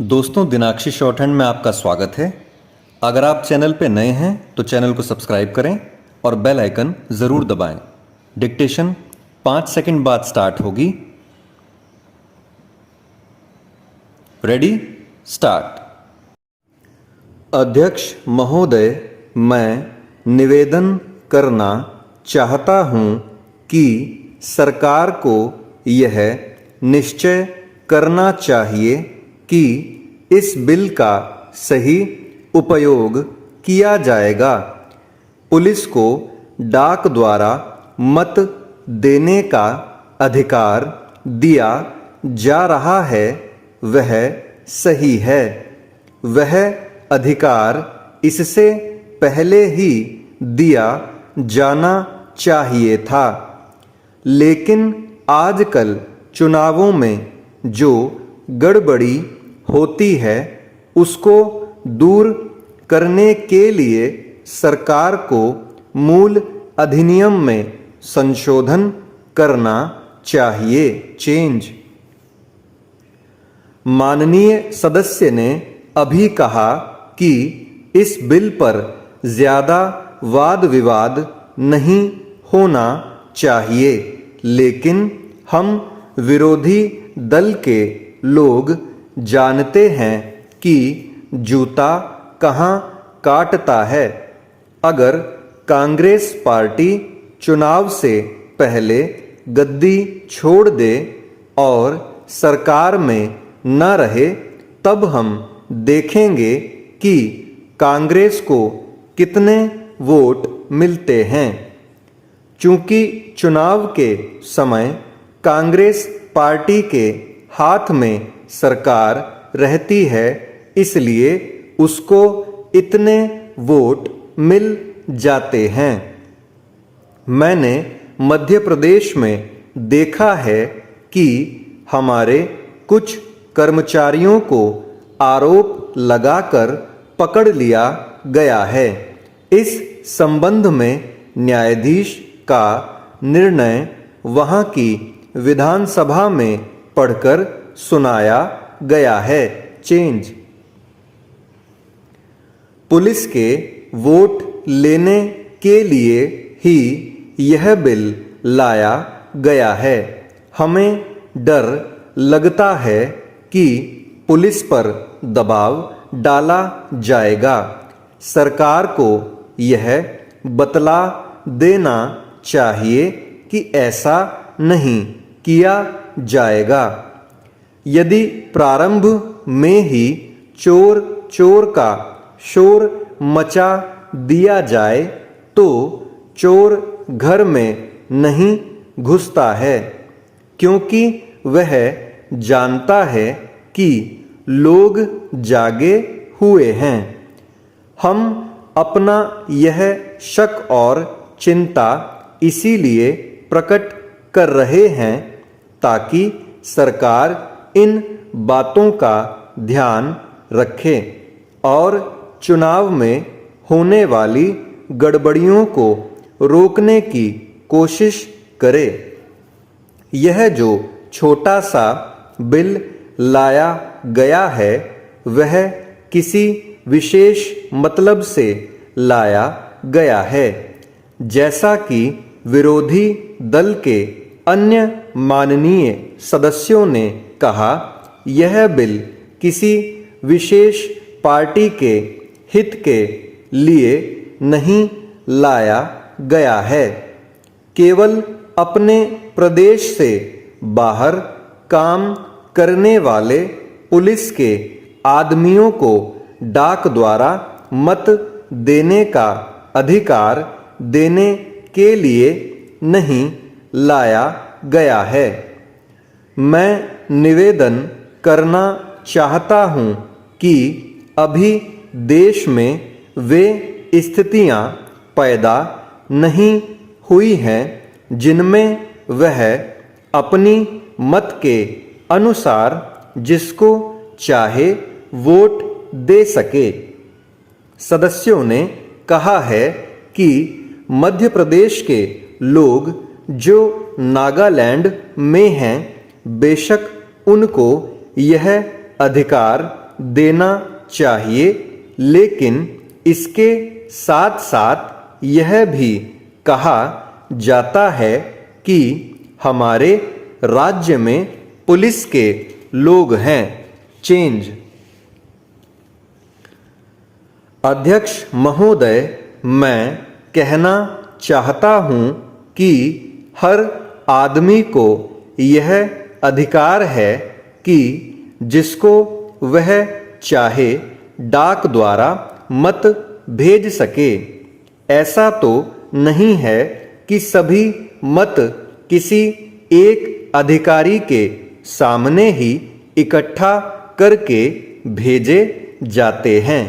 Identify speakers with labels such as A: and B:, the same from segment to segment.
A: दोस्तों, दिनाक्षी शॉर्टहैंड में आपका स्वागत है। अगर आप चैनल पे नए हैं तो चैनल को सब्सक्राइब करें और बेल आइकन ज़रूर दबाएं। डिक्टेशन 5 सेकंड बाद स्टार्ट होगी। Ready, start. अध्यक्ष महोदय, मैं निवेदन करना चाहता हूं कि सरकार को यह निश्चय करना चाहिए कि इस बिल का सही उपयोग किया जाएगा। पुलिस को डाक द्वारा मत देने का अधिकार दिया जा रहा है, वह सही है। वह अधिकार इससे पहले ही दिया जाना चाहिए था, लेकिन आजकल चुनावों में जो गड़बड़ी होती है उसको दूर करने के लिए सरकार को मूल अधिनियम में संशोधन करना चाहिए। चेंज। माननीय सदस्य ने अभी कहा कि इस बिल पर ज्यादा वाद विवाद नहीं होना चाहिए, लेकिन हम विरोधी दल के लोग जानते हैं कि जूता कहाँ काटता है। अगर कांग्रेस पार्टी चुनाव से पहले गद्दी छोड़ दे और सरकार में न रहे, तब हम देखेंगे कि कांग्रेस को कितने वोट मिलते हैं। चूंकि चुनाव के समय कांग्रेस पार्टी के हाथ में सरकार रहती है, इसलिए उसको इतने वोट मिल जाते हैं। मैंने मध्य प्रदेश में देखा है कि हमारे कुछ कर्मचारियों को आरोप लगाकर पकड़ लिया गया है। इस संबंध में न्यायाधीश का निर्णय वहां की विधानसभा में पढ़कर सुनाया गया है। चेंज। पुलिस के वोट लेने के लिए ही यह बिल लाया गया है। हमें डर लगता है कि पुलिस पर दबाव डाला जाएगा। सरकार को यह बतला देना चाहिए कि ऐसा नहीं किया जाएगा। यदि प्रारंभ में ही चोर चोर का शोर मचा दिया जाए तो चोर घर में नहीं घुसता है, क्योंकि वह जानता है कि लोग जागे हुए हैं। हम अपना यह शक और चिंता इसीलिए प्रकट कर रहे हैं ताकि सरकार इन बातों का ध्यान रखे और चुनाव में होने वाली गड़बड़ियों को रोकने की कोशिश करे। यह जो छोटा सा बिल लाया गया है, वह किसी विशेष मतलब से लाया गया है। जैसा कि विरोधी दल के अन्य माननीय सदस्यों ने कहा, यह बिल किसी विशेष पार्टी के हित के लिए नहीं लाया गया है। केवल अपने प्रदेश से बाहर काम करने वाले पुलिस के आदमियों को डाक द्वारा मत देने का अधिकार देने के लिए नहीं लाया गया है। मैं निवेदन करना चाहता हूं कि अभी देश में वे स्थितियां पैदा नहीं हुई हैं जिनमें वह अपनी मत के अनुसार जिसको चाहे वोट दे सके। सदस्यों ने कहा है कि मध्य प्रदेश के लोग जो नागालैंड में हैं, बेशक उनको यह अधिकार देना चाहिए, लेकिन इसके साथ साथ यह भी कहा जाता है कि हमारे राज्य में पुलिस के लोग हैं। चेंज। अध्यक्ष महोदय, मैं कहना चाहता हूँ कि हर आदमी को यह अधिकार है कि जिसको वह चाहे डाक द्वारा मत भेज सके। ऐसा तो नहीं है कि सभी मत किसी एक अधिकारी के सामने ही इकट्ठा करके भेजे जाते हैं।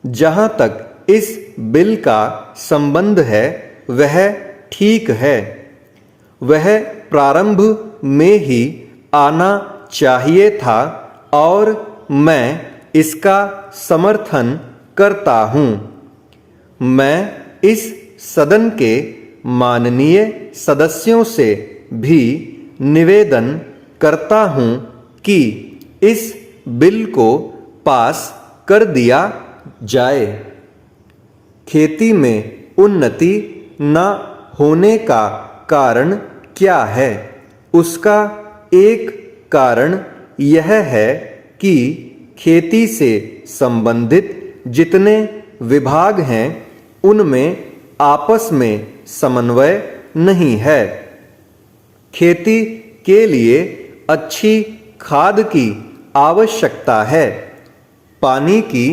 A: जहाँ तक इस बिल का संबंध है वह ठीक है। वह प्रारंभ में ही आना चाहिए था और मैं इसका समर्थन करता हूँ। मैं इस सदन के माननीय सदस्यों से भी निवेदन करता हूँ कि इस बिल को पास कर दिया जाए। खेती में उन्नति न होने का कारण क्या है? उसका एक कारण यह है कि खेती से संबंधित जितने विभाग हैं उनमें आपस में समन्वय नहीं है। खेती के लिए अच्छी खाद की आवश्यकता है, पानी की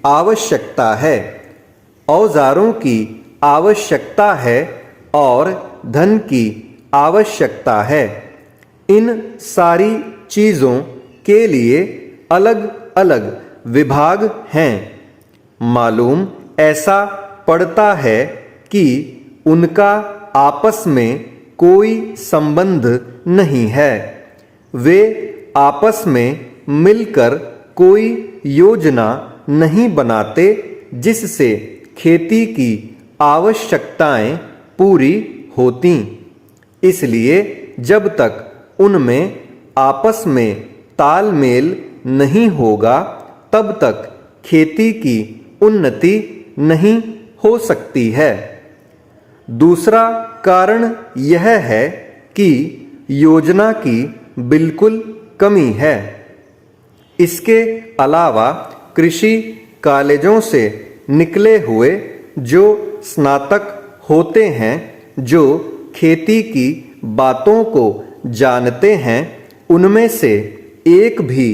A: आवश्यकता है, औजारों की आवश्यकता है और धन की आवश्यकता है। इन सारी चीज़ों के लिए अलग अलग विभाग हैं। मालूम ऐसा पड़ता है कि उनका आपस में कोई संबंध नहीं है। वे आपस में मिलकर कोई योजना नहीं बनाते जिससे खेती की आवश्यकताएं पूरी होती। इसलिए जब तक उनमें आपस में तालमेल नहीं होगा तब तक खेती की उन्नति नहीं हो सकती है। दूसरा कारण यह है कि योजना की बिल्कुल कमी है। इसके अलावा कृषि कॉलेजों से निकले हुए जो स्नातक होते हैं, जो खेती की बातों को जानते हैं, उनमें से एक भी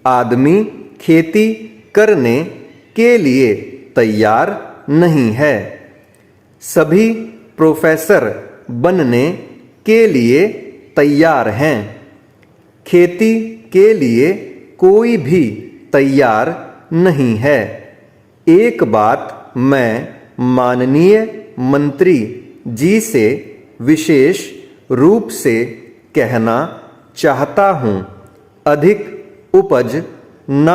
A: आदमी खेती करने के लिए तैयार नहीं है। सभी प्रोफेसर बनने के लिए तैयार हैं। खेती के लिए कोई भी तैयार नहीं है। एक बात मैं माननीय मंत्री जी से विशेष रूप से कहना चाहता हूँ। अधिक उपज न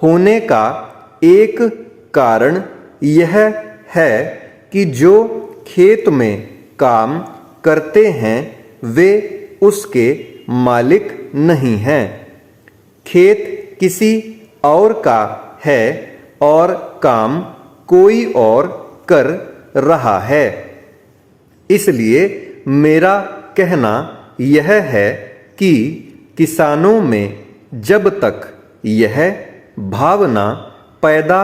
A: होने का एक कारण यह है कि जो खेत में काम करते हैं वे उसके मालिक नहीं हैं। खेत किसी और का है और काम कोई और कर रहा है। इसलिए मेरा कहना यह है कि किसानों में जब तक यह भावना पैदा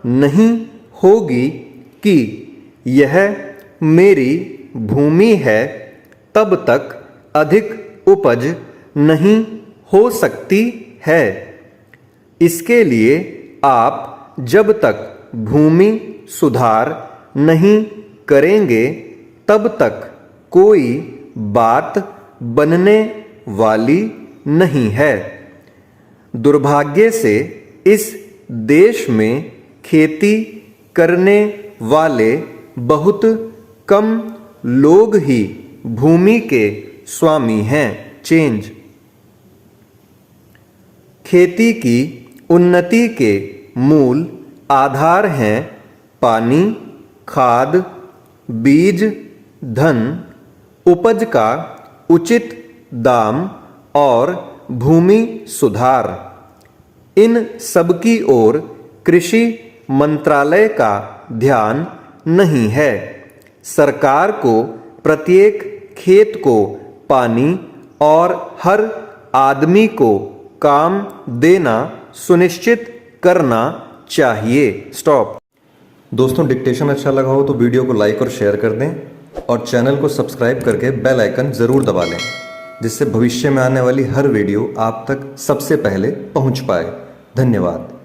A: नहीं होगी कि यह मेरी भूमि है, तब तक अधिक उपज नहीं हो सकती है। इसके लिए आप जब तक भूमि सुधार नहीं करेंगे तब तक कोई बात बनने वाली नहीं है। दुर्भाग्य से इस देश में खेती करने वाले बहुत कम लोग ही भूमि के स्वामी हैं। चेंज। खेती की उन्नति के मूल आधार हैं पानी, खाद, बीज, धन, उपज का उचित दाम और भूमि सुधार। इन सबकी ओर कृषि मंत्रालय का ध्यान नहीं है। सरकार को प्रत्येक खेत को पानी और हर आदमी को काम देना सुनिश्चित करना चाहिए। स्टॉप। दोस्तों, डिक्टेशन अच्छा लगा हो तो वीडियो को लाइक और शेयर कर दें और चैनल को सब्सक्राइब करके बेल आइकन ज़रूर दबा लें, जिससे भविष्य में आने वाली हर वीडियो आप तक सबसे पहले पहुंच पाए। धन्यवाद।